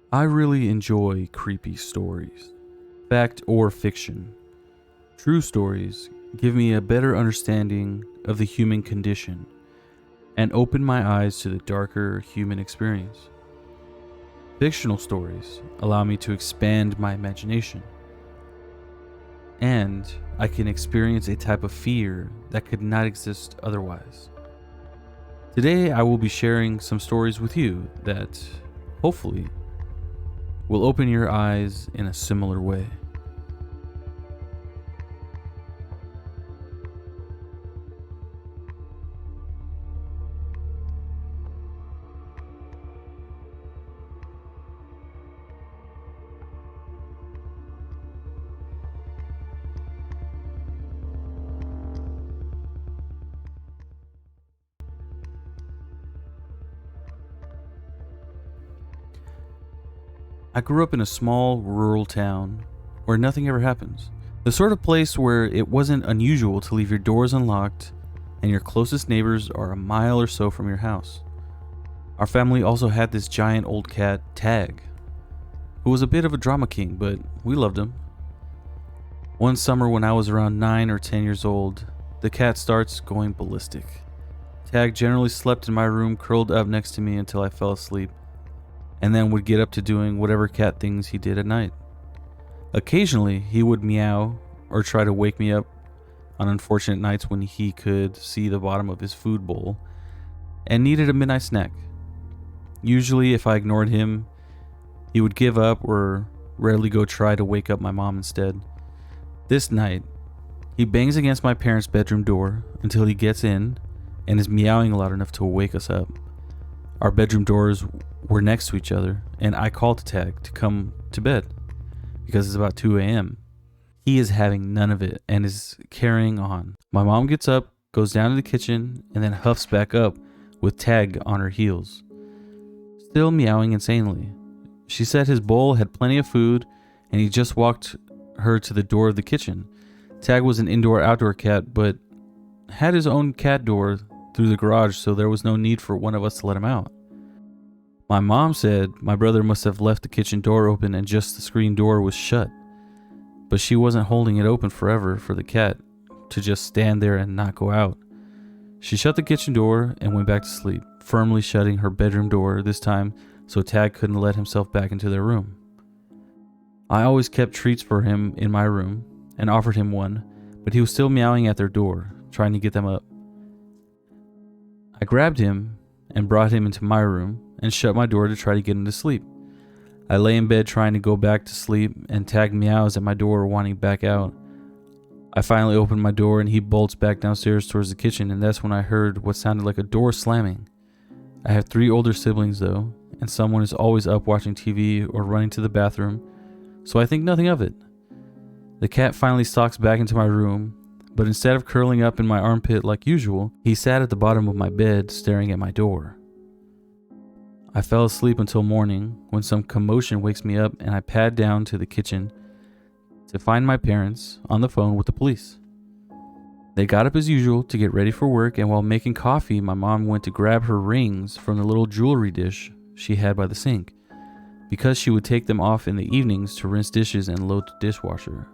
I really enjoy creepy stories, fact or fiction. True stories give me a better understanding of the human condition and open my eyes to the darker human experience. Fictional stories allow me to expand my imagination, and I can experience a type of fear that could not exist otherwise. Today, I will be sharing some stories with you that, hopefully, will open your eyes in a similar way. I grew up in a small rural town where nothing ever happens. The sort of place where it wasn't unusual to leave your doors unlocked and your closest neighbors are a mile or so from your house. Our family also had this giant old cat, Tag, who was a bit of a drama king, but we loved him. One summer when I was around 9 or 10 years old, the cat starts going ballistic. Tag generally slept in my room curled up next to me until I fell asleep, and then would get up to doing whatever cat things he did at night. Occasionally, he would meow or try to wake me up on unfortunate nights when he could see the bottom of his food bowl and needed a midnight snack. Usually, if I ignored him, he would give up or rarely go try to wake up my mom instead. This night, he bangs against my parents' bedroom door until he gets in and is meowing loud enough to wake us up. Our bedroom doors were next to each other, and I called to Tag to come to bed because it's about 2 a.m. He is having none of it and is carrying on. My mom gets up, goes down to the kitchen, and then huffs back up with Tag on her heels, still meowing insanely. She said his bowl had plenty of food, and he just walked her to the door of the kitchen. Tag was an indoor-outdoor cat, but had his own cat door through the garage, so there was no need for one of us to let him out. My mom said my brother must have left the kitchen door open and just the screen door was shut, but she wasn't holding it open forever for the cat to just stand there and not go out. She shut the kitchen door and went back to sleep, firmly shutting her bedroom door this time so Tag couldn't let himself back into their room. I always kept treats for him in my room and offered him one, but he was still meowing at their door, trying to get them up. I grabbed him and brought him into my room and shut my door to try to get him to sleep. I lay in bed trying to go back to sleep, and Tag meows at my door wanting back out. I finally opened my door and he bolts back downstairs towards the kitchen, and that's when I heard what sounded like a door slamming. I have 3 older siblings though, and someone is always up watching TV or running to the bathroom, so I think nothing of it. The cat finally stalks back into my room, but instead of curling up in my armpit like usual, he sat at the bottom of my bed staring at my door. I fell asleep until morning when some commotion wakes me up, and I pad down to the kitchen to find my parents on the phone with the police. They got up as usual to get ready for work, and while making coffee, my mom went to grab her rings from the little jewelry dish she had by the sink, because she would take them off in the evenings to rinse dishes and load the dishwasher,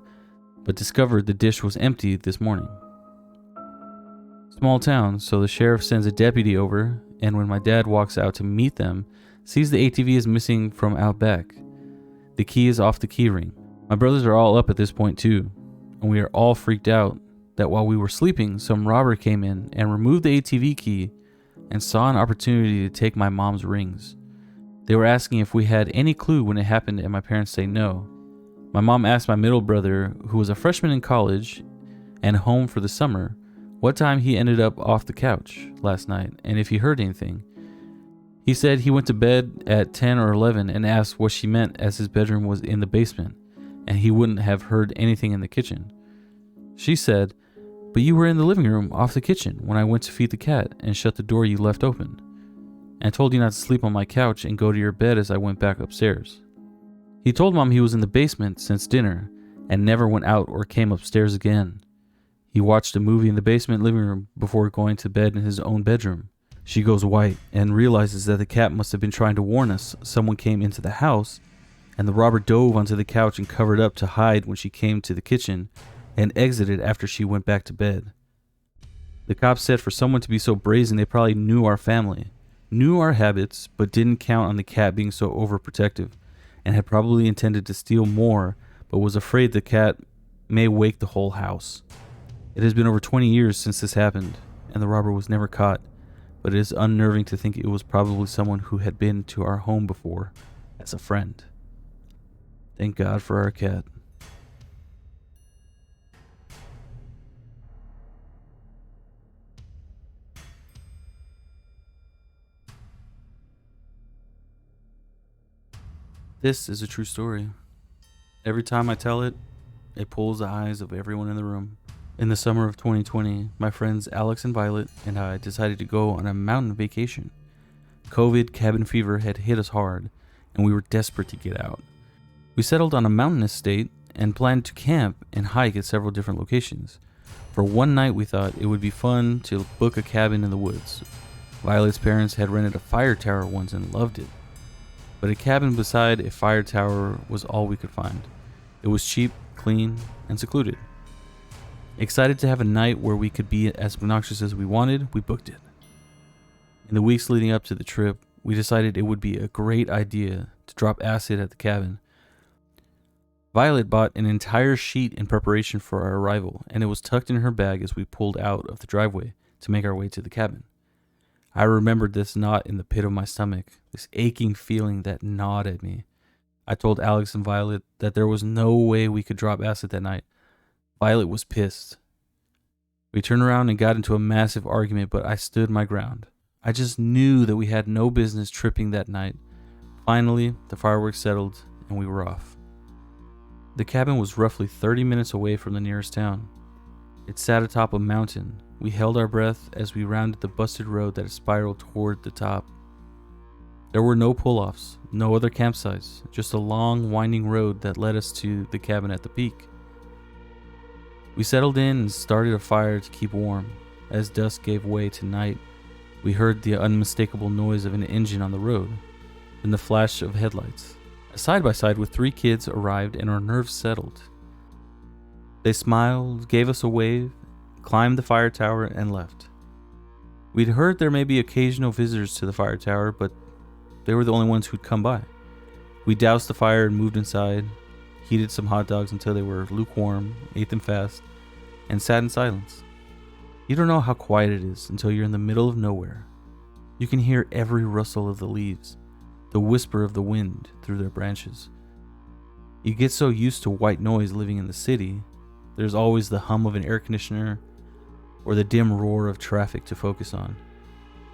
but discovered the dish was empty this morning. Small town, so the sheriff sends a deputy over, and when my dad walks out to meet them, sees the ATV is missing from out back. The key is off the keyring. My brothers are all up at this point too, and we are all freaked out that while we were sleeping, some robber came in and removed the ATV key and saw an opportunity to take my mom's rings. They were asking if we had any clue when it happened, and my parents say no. My mom asked my middle brother, who was a freshman in college and home for the summer, what time he ended up off the couch last night and if he heard anything. He said he went to bed at 10 or 11 and asked what she meant, as his bedroom was in the basement and he wouldn't have heard anything in the kitchen. She said, "But you were in the living room off the kitchen when I went to feed the cat and shut the door you left open, and told you not to sleep on my couch and go to your bed as I went back upstairs." He told Mom he was in the basement since dinner and never went out or came upstairs again. He watched a movie in the basement living room before going to bed in his own bedroom. She goes white and realizes that the cat must have been trying to warn us someone came into the house, and the robber dove onto the couch and covered up to hide when she came to the kitchen and exited after she went back to bed. The cops said for someone to be so brazen, they probably knew our family, knew our habits, but didn't count on the cat being so overprotective, and had probably intended to steal more, but was afraid the cat may wake the whole house. It has been over 20 years since this happened, and the robber was never caught, but it is unnerving to think it was probably someone who had been to our home before as a friend. Thank God for our cat. This is a true story. Every time I tell it, it pulls the eyes of everyone in the room. In the summer of 2020, my friends Alex and Violet and I decided to go on a mountain vacation. COVID cabin fever had hit us hard, and we were desperate to get out. We settled on a mountain estate and planned to camp and hike at several different locations. For one night, we thought it would be fun to book a cabin in the woods. Violet's parents had rented a fire tower once and loved it, but a cabin beside a fire tower was all we could find. It was cheap, clean, and secluded. Excited to have a night where we could be as obnoxious as we wanted, we booked it. In the weeks leading up to the trip, we decided it would be a great idea to drop acid at the cabin. Violet bought an entire sheet in preparation for our arrival, and it was tucked in her bag as we pulled out of the driveway to make our way to the cabin. I remembered this knot in the pit of my stomach, this aching feeling that gnawed at me. I told Alex and Violet that there was no way we could drop acid that night. Violet was pissed. We turned around and got into a massive argument, but I stood my ground. I just knew that we had no business tripping that night. Finally, the fireworks settled and we were off. The cabin was roughly 30 minutes away from the nearest town. It sat atop a mountain. We held our breath as we rounded the busted road that spiraled toward the top. There were no pull-offs, no other campsites, just a long, winding road that led us to the cabin at the peak. We settled in and started a fire to keep warm. As dusk gave way to night, we heard the unmistakable noise of an engine on the road, then the flash of headlights. A side-by-side with 3 kids arrived and our nerves settled. They smiled, gave us a wave, climbed the fire tower, and left. We'd heard there may be occasional visitors to the fire tower, but they were the only ones who'd come by. We doused the fire and moved inside, heated some hot dogs until they were lukewarm, ate them fast, and sat in silence. You don't know how quiet it is until you're in the middle of nowhere. You can hear every rustle of the leaves, the whisper of the wind through their branches. You get so used to white noise living in the city, there's always the hum of an air conditioner or the dim roar of traffic to focus on.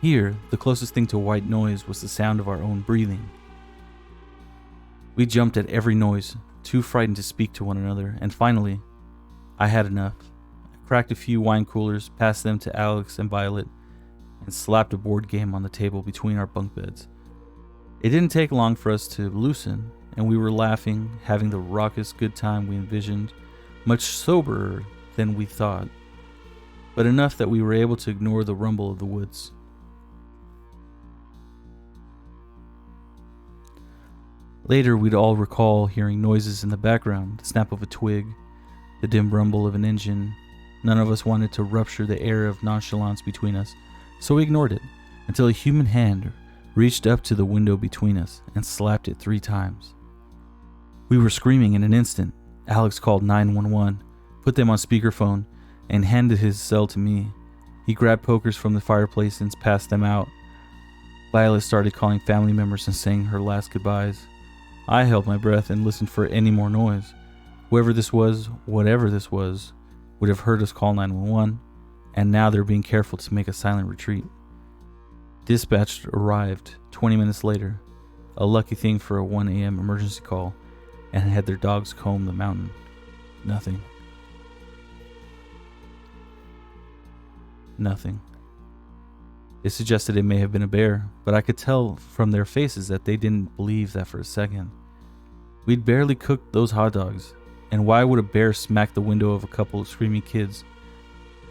Here, the closest thing to white noise was the sound of our own breathing. We jumped at every noise, too frightened to speak to one another, and finally, I had enough. I cracked a few wine coolers, passed them to Alex and Violet, and slapped a board game on the table between our bunk beds. It didn't take long for us to loosen, and we were laughing, having the raucous good time we envisioned, much soberer than we thought, but enough that we were able to ignore the rumble of the woods. Later, we'd all recall hearing noises in the background, the snap of a twig, the dim rumble of an engine. None of us wanted to rupture the air of nonchalance between us, so we ignored it until a human hand reached up to the window between us and slapped it 3 times. We were screaming in an instant. Alex called 911, put them on speakerphone, and handed his cell to me. He grabbed pokers from the fireplace and passed them out. Violet started calling family members and saying her last goodbyes. I held my breath and listened for any more noise. Whoever this was, whatever this was, would have heard us call 911, and now they're being careful to make a silent retreat. Dispatch arrived 20 minutes later, a lucky thing for a 1 a.m. emergency call, and had their dogs comb the mountain. Nothing. Nothing. They suggested it may have been a bear, but I could tell from their faces that they didn't believe that for a second. We'd barely cooked those hot dogs, and why would a bear smack the window of a couple of screaming kids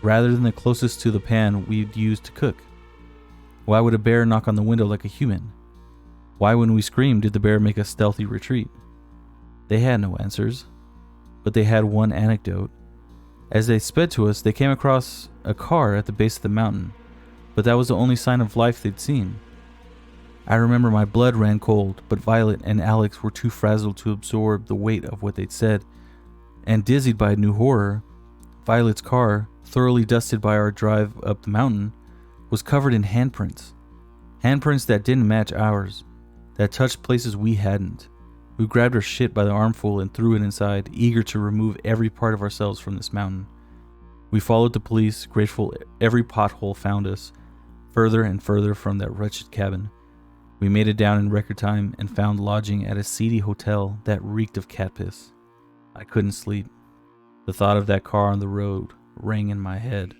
rather than the closest to the pan we'd used to cook? Why would a bear knock on the window like a human? Why, when we screamed, did the bear make a stealthy retreat? They had no answers, but they had one anecdote. As they sped to us, they came across a car at the base of the mountain, but that was the only sign of life they'd seen. I remember my blood ran cold, but Violet and Alex were too frazzled to absorb the weight of what they'd said, and dizzied by a new horror, Violet's car, thoroughly dusted by our drive up the mountain, was covered in handprints. Handprints that didn't match ours, that touched places we hadn't. We grabbed our shit by the armful and threw it inside, eager to remove every part of ourselves from this mountain. We followed the police, grateful every pothole found us, further and further from that wretched cabin. We made it down in record time and found lodging at a seedy hotel that reeked of cat piss. I couldn't sleep. The thought of that car on the road rang in my head.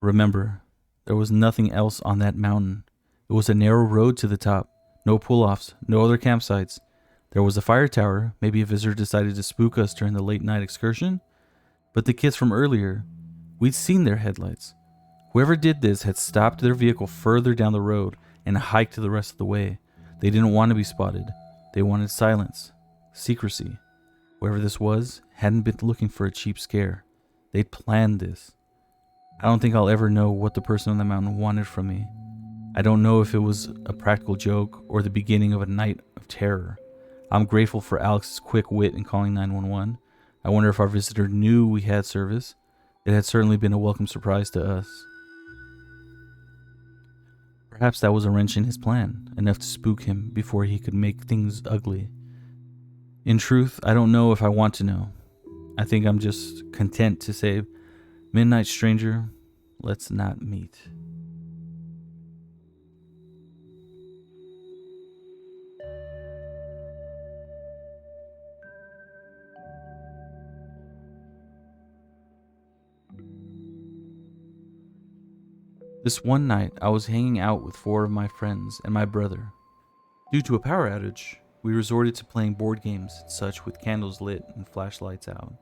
Remember, there was nothing else on that mountain. It was a narrow road to the top, no pull-offs, no other campsites. There was a fire tower, maybe a visitor decided to spook us during the late night excursion. But the kids from earlier, we'd seen their headlights. Whoever did this had stopped their vehicle further down the road and hiked the rest of the way. They didn't want to be spotted. They wanted silence, secrecy. Whoever this was hadn't been looking for a cheap scare. They'd planned this. I don't think I'll ever know what the person on the mountain wanted from me. I don't know if it was a practical joke or the beginning of a night of terror. I'm grateful for Alex's quick wit in calling 911. I wonder if our visitor knew we had service. It had certainly been a welcome surprise to us. Perhaps that was a wrench in his plan, enough to spook him before he could make things ugly. In truth, I don't know if I want to know. I think I'm just content to say, "Midnight stranger, let's not meet." This one night, I was hanging out with 4 of my friends and my brother. Due to a power outage, we resorted to playing board games and such with candles lit and flashlights out.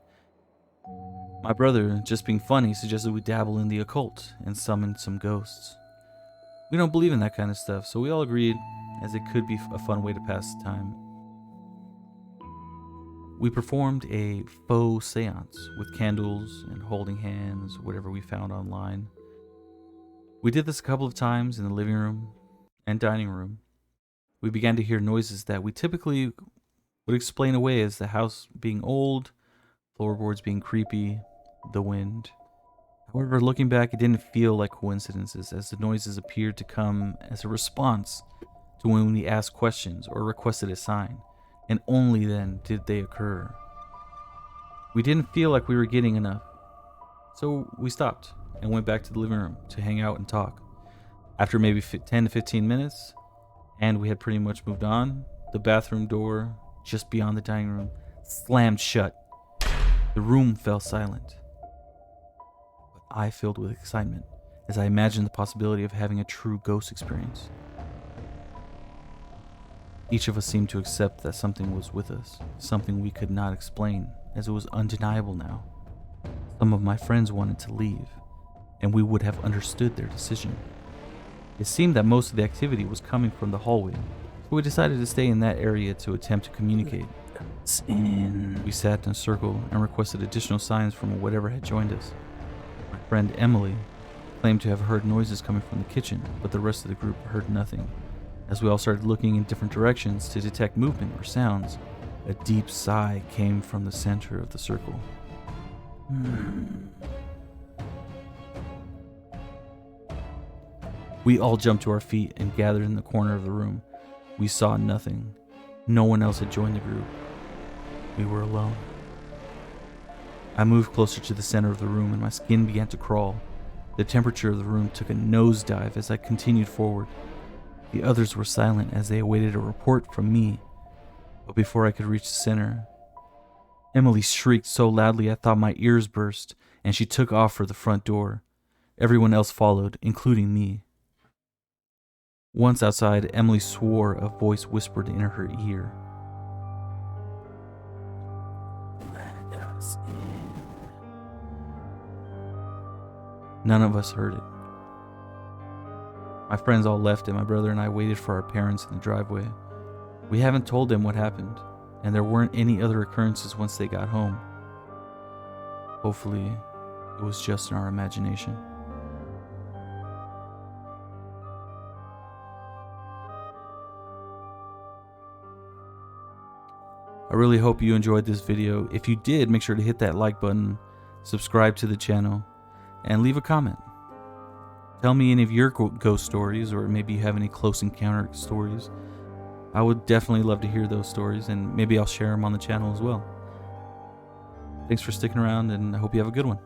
My brother, just being funny, suggested we dabble in the occult and summon some ghosts. We don't believe in that kind of stuff, so we all agreed, as it could be a fun way to pass the time. We performed a faux seance with candles and holding hands, whatever we found online. We did this a couple of times in the living room and dining room. We began to hear noises that we typically would explain away as the house being old, floorboards being creepy, the wind. However, looking back, it didn't feel like coincidences, as the noises appeared to come as a response to when we asked questions or requested a sign, and only then did they occur. We didn't feel like we were getting enough, so we stopped and went back to the living room to hang out and talk. After maybe 10 to 15 minutes, and we had pretty much moved on, the bathroom door, just beyond the dining room, slammed shut. The room fell silent. But I filled with excitement as I imagined the possibility of having a true ghost experience. Each of us seemed to accept that something was with us, something we could not explain, as it was undeniable now. Some of my friends wanted to leave, and we would have understood their decision. It seemed that most of the activity was coming from the hallway, so we decided to stay in that area to attempt to communicate. We sat in a circle and requested additional signs from whatever had joined us. My friend Emily claimed to have heard noises coming from the kitchen, but the rest of the group heard nothing. As we all started looking in different directions to detect movement or sounds, a deep sigh came from the center of the circle. We all jumped to our feet and gathered in the corner of the room. We saw nothing. No one else had joined the group. We were alone. I moved closer to the center of the room and my skin began to crawl. The temperature of the room took a nosedive as I continued forward. The others were silent as they awaited a report from me. But before I could reach the center, Emily shrieked so loudly I thought my ears burst, and she took off for the front door. Everyone else followed, including me. Once outside, Emily swore a voice whispered in her ear. "Let us in." None of us heard it. My friends all left and my brother and I waited for our parents in the driveway. We haven't told them what happened, and there weren't any other occurrences once they got home. Hopefully, it was just in our imagination. I really hope you enjoyed this video. If you did, make sure to hit that like button, subscribe to the channel, and leave a comment. Tell me any of your ghost stories, or maybe you have any close encounter stories. I would definitely love to hear those stories, and maybe I'll share them on the channel as well. Thanks for sticking around, and I hope you have a good one.